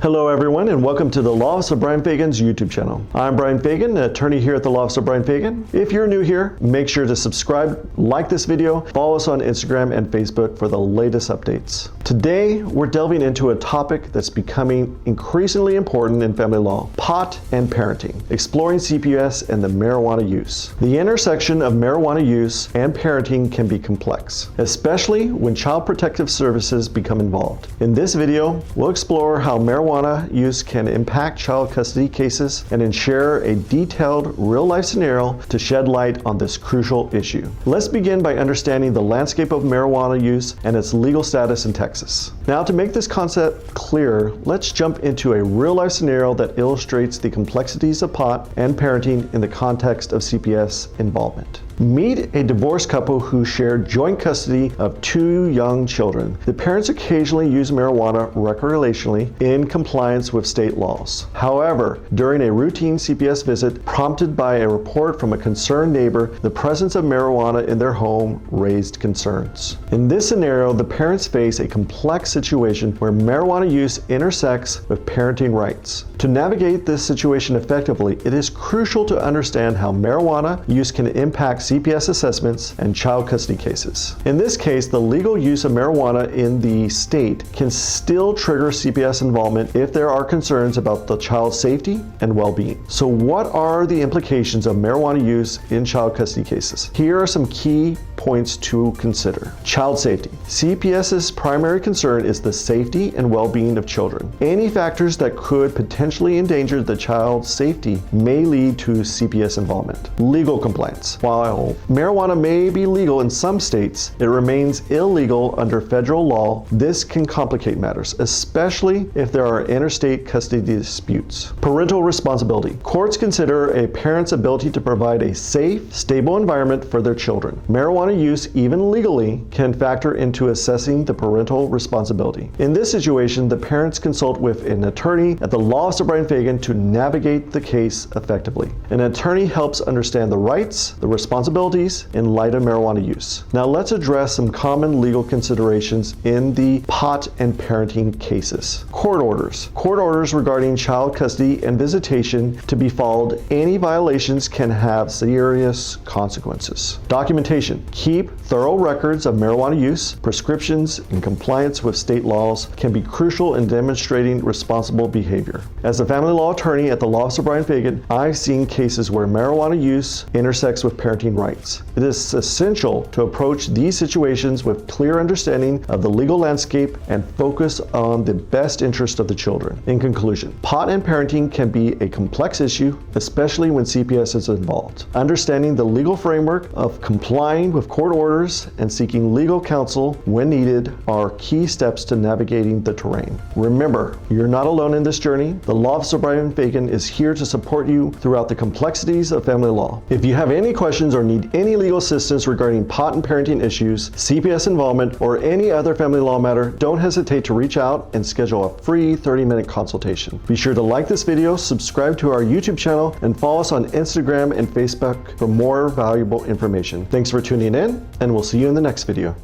Hello everyone, and welcome to the Law Office of Bryan Fagan's YouTube channel. I'm Bryan Fagan, an attorney here at the Law Office of Bryan Fagan. If you're new here, make sure to subscribe, like this video, follow us on Instagram and Facebook for the latest updates. Today, we're delving into a topic that's becoming increasingly important in family law: pot and parenting, exploring CPS and the marijuana use. The intersection of marijuana use and parenting can be complex, especially when child protective services become involved. In this video, we'll explore how marijuana use can impact child custody cases and share a detailed real-life scenario to shed light on this crucial issue. Let's begin by understanding the landscape of marijuana use and its legal status in Texas. Now, to make this concept clear, let's jump into a real-life scenario that illustrates the complexities of pot and parenting in the context of CPS involvement. Meet a divorced couple who share joint custody of two young children. The parents occasionally use marijuana recreationally in compliance with state laws. However, during a routine CPS visit prompted by a report from a concerned neighbor, the presence of marijuana in their home raised concerns. In this scenario, the parents face a complex situation where marijuana use intersects with parenting rights. To navigate this situation effectively, it is crucial to understand how marijuana use can impact CPS assessments and child custody cases. In this case, the legal use of marijuana in the state can still trigger CPS involvement if there are concerns about the child's safety and well-being. So what are the implications of marijuana use in child custody cases? Here are some key points to consider. Child safety. CPS's primary concern is the safety and well-being of children. Any factors that could potentially endanger the child's safety may lead to CPS involvement. Legal compliance. While marijuana may be legal in some states, it remains illegal under federal law. This can complicate matters, especially if there are interstate custody disputes. Parental responsibility. Courts consider a parent's ability to provide a safe, stable environment for their children. Marijuana use, even legally, can factor into assessing the parental responsibility. In this situation, the parents consult with an attorney at the Law Office of Bryan Fagan to navigate the case effectively. An attorney helps understand the rights, the responsibilities in light of marijuana use. Now let's address some common legal considerations in the pot and parenting cases. Court orders. Court orders regarding child custody and visitation to be followed. Any violations can have serious consequences. Documentation. Keep thorough records of marijuana use. Prescriptions and compliance with state laws can be crucial in demonstrating responsible behavior. As a family law attorney at the Law Office of Bryan Fagan, I've seen cases where marijuana use intersects with parenting rights. It is essential to approach these situations with clear understanding of the legal landscape and focus on the best interest of the children. In conclusion, pot and parenting can be a complex issue, especially when CPS is involved. Understanding the legal framework of complying with court orders and seeking legal counsel when needed are key steps to navigating the terrain. Remember, you're not alone in this journey. The Law Office of Bryan Fagan is here to support you throughout the complexities of family law. If you have any questions or need any legal assistance regarding pot and parenting issues, CPS involvement, or any other family law matter, don't hesitate to reach out and schedule a free 30-minute consultation. Be sure to like this video, subscribe to our YouTube channel, and follow us on Instagram and Facebook for more valuable information. Thanks for tuning in, and we'll see you in the next video.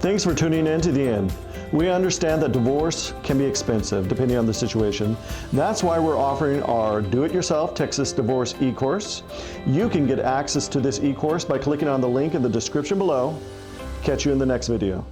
Thanks for tuning in to the end. We understand that divorce can be expensive depending on the situation. That's why we're offering our Do-It-Yourself Texas Divorce e-course. You can get access to this e-course by clicking on the link in the description below. Catch you in the next video.